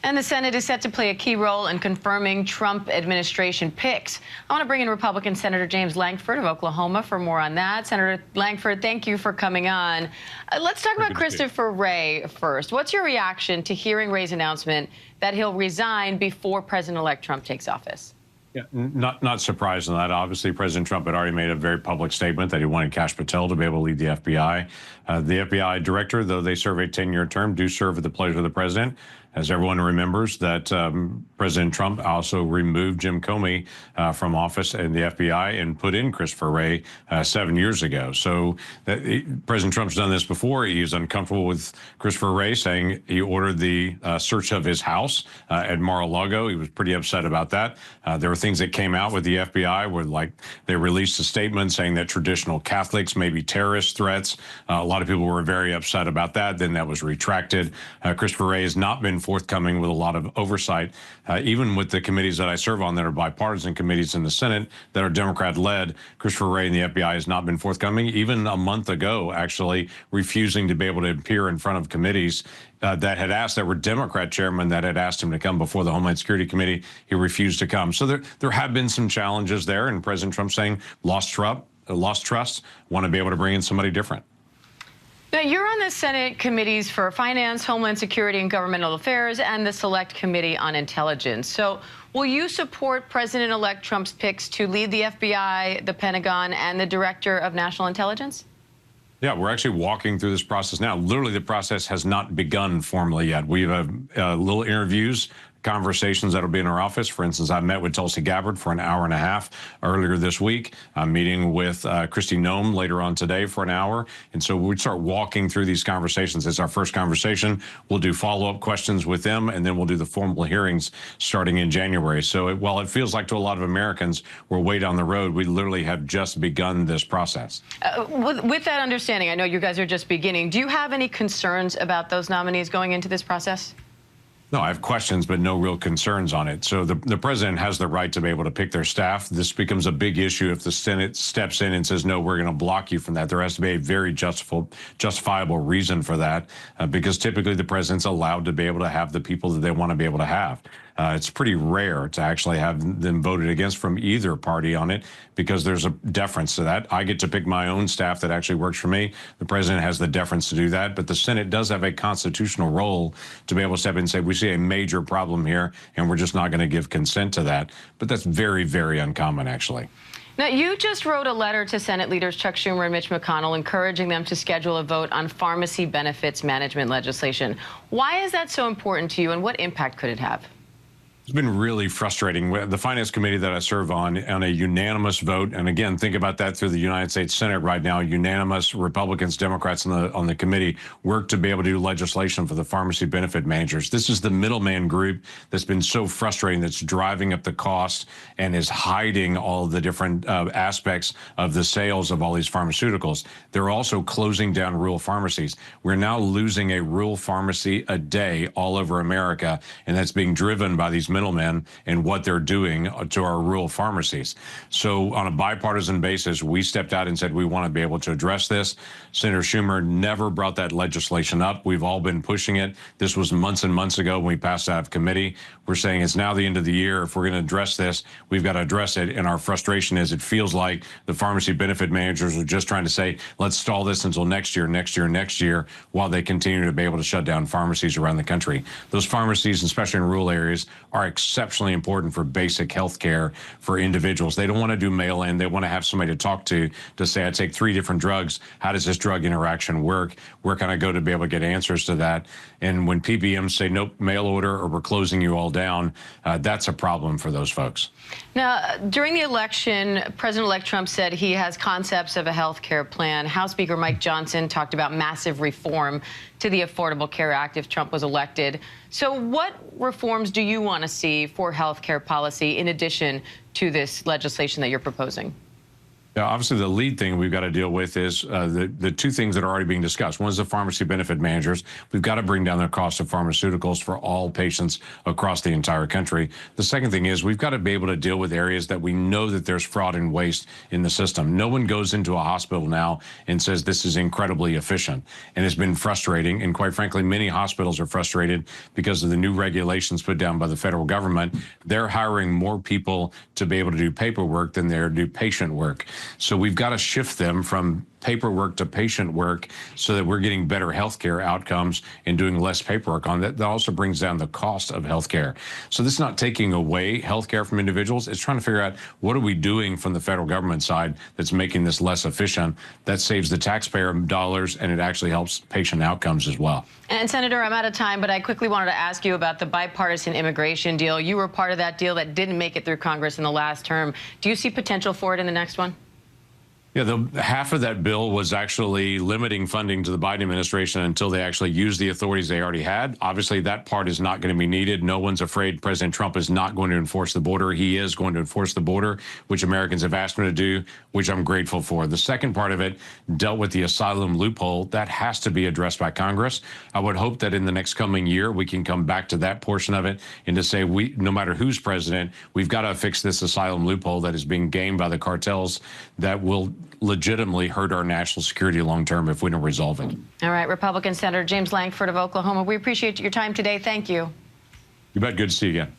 And the Senate is set to play a key role in confirming Trump administration picks. I want to bring in Republican Senator James Lankford of Oklahoma for more on that. Senator Lankford, thank you for coming on. Let's talk about Christopher Wray first. What's your reaction to hearing Wray's announcement that he'll resign before President-elect Trump takes office? Yeah, not surprised in that. Obviously, President Trump had already made a very public statement that he wanted Kash Patel to be able to lead the FBI. The FBI director, though they serve a 10-year term, do serve at the pleasure of the president. As everyone remembers, that President Trump also removed Jim Comey from office in the FBI and put in Christopher Wray 7 years ago. So President Trump's done this before. He was uncomfortable with Christopher Wray, saying he ordered the search of his house at Mar-a-Lago. He was pretty upset about that. There were things that came out with the FBI where, like, they released a statement saying that traditional Catholics may be terrorist threats. A lot of people were very upset about that. Then that was retracted. Christopher Wray has not been forthcoming with a lot of oversight, even with the committees that I serve on that are bipartisan committees in the Senate that are Democrat-led. Christopher Wray and the FBI has not been forthcoming. Even a month ago, actually, refusing to be able to appear in front of committees that were Democrat chairmen that had asked him to come before the Homeland Security Committee. He refused to come. So there have been some challenges there, and President Trump saying lost trust, want to be able to bring in somebody different. Now, you're on the Senate committees for Finance, Homeland Security, and Governmental Affairs, and the Select Committee on Intelligence. So will you support President-elect Trump's picks to lead the FBI, the Pentagon, and the Director of National Intelligence? Yeah, we're actually walking through this process now. Literally, the process has not begun formally yet. We have little interviews, conversations that'll be in our office. For instance, I met with Tulsi Gabbard for an hour and a half earlier this week. I'm meeting with Kristi Noem later on today for an hour. And so we'd start walking through these conversations. It's our first conversation. We'll do follow-up questions with them, and then we'll do the formal hearings starting in January. So while it feels like to a lot of Americans we're way down the road, we literally have just begun this process. With that understanding, I know you guys are just beginning. Do you have any concerns about those nominees going into this process? No, I have questions, but no real concerns on it. So the president has the right to be able to pick their staff. This becomes a big issue if the Senate steps in and says, no, we're going to block you from that. There has to be a very justifiable reason for that, because typically the president's allowed to be able to have the people that they want to be able to have. It's pretty rare to actually have them voted against from either party on it, because there's a deference to that. I get to pick my own staff that actually works for me. The president has the deference to do that, but the Senate does have a constitutional role to be able to step in and say, we see a major problem here, and we're just not going to give consent to that. But that's very, very uncommon, actually. Now, you just wrote a letter to Senate leaders Chuck Schumer and Mitch McConnell encouraging them to schedule a vote on pharmacy benefits management legislation. Why is that so important to you, and what impact could it have? It's been really frustrating. The Finance Committee that I serve on a unanimous vote, and again, think about that through the United States Senate right now, unanimous Republicans, Democrats on the committee work to be able to do legislation for the pharmacy benefit managers. This is the middleman group that's been so frustrating, that's driving up the cost and is hiding all of the different aspects of the sales of all these pharmaceuticals. They're also closing down rural pharmacies. We're now losing a rural pharmacy a day all over America, and that's being driven by these middlemen and what they're doing to our rural pharmacies. So on a bipartisan basis, we stepped out and said we want to be able to address this. Senator Schumer never brought that legislation up. We've all been pushing it. This was months and months ago when we passed out of committee. We're saying it's now the end of the year. If we're going to address this, we've got to address it. And our frustration is it feels like the pharmacy benefit managers are just trying to say, let's stall this until next year, while they continue to be able to shut down pharmacies around the country. Those pharmacies, especially in rural areas, are exceptionally important for basic health care for individuals. They don't want to do mail-in. They want to have somebody to talk to say, I take 3 different drugs. How does this drug interaction work? Where can I go to be able to get answers to that? And when PBMs say, nope, mail order, or we're closing you all down, that's a problem for those folks. Now, during the election, President-elect Trump said he has concepts of a health care plan. House Speaker Mike Johnson talked about massive reform to the Affordable Care Act if Trump was elected. So what reforms do you want to see for health care policy in addition to this legislation that you're proposing? Yeah, obviously, the lead thing we've got to deal with is the two things that are already being discussed. One is the pharmacy benefit managers. We've got to bring down the cost of pharmaceuticals for all patients across the entire country. The second thing is we've got to be able to deal with areas that we know that there's fraud and waste in the system. No one goes into a hospital now and says this is incredibly efficient. And it's been frustrating. And quite frankly, many hospitals are frustrated because of the new regulations put down by the federal government. They're hiring more people to be able to do paperwork than they're to do patient work. So we've got to shift them from paperwork to patient work so that we're getting better healthcare outcomes and doing less paperwork on that. That also brings down the cost of healthcare. So this is not taking away healthcare from individuals. It's trying to figure out what are we doing from the federal government side that's making this less efficient. That saves the taxpayer dollars and it actually helps patient outcomes as well. And Senator, I'm out of time, but I quickly wanted to ask you about the bipartisan immigration deal. You were part of that deal that didn't make it through Congress in the last term. Do you see potential for it in the next one? Yeah, half of that bill was actually limiting funding to the Biden administration until they actually used the authorities they already had. Obviously, that part is not going to be needed. No one's afraid President Trump is not going to enforce the border. He is going to enforce the border, which Americans have asked him to do, which I'm grateful for. The second part of it dealt with the asylum loophole. That has to be addressed by Congress. I would hope that in the next coming year, we can come back to that portion of it and to say, no matter who's president, we've got to fix this asylum loophole that is being gamed by the cartels that will legitimately hurt our national security long term if we don't resolve it. All right, Republican Senator James Lankford of Oklahoma, we appreciate your time today. Thank you. You bet. Good to see you again.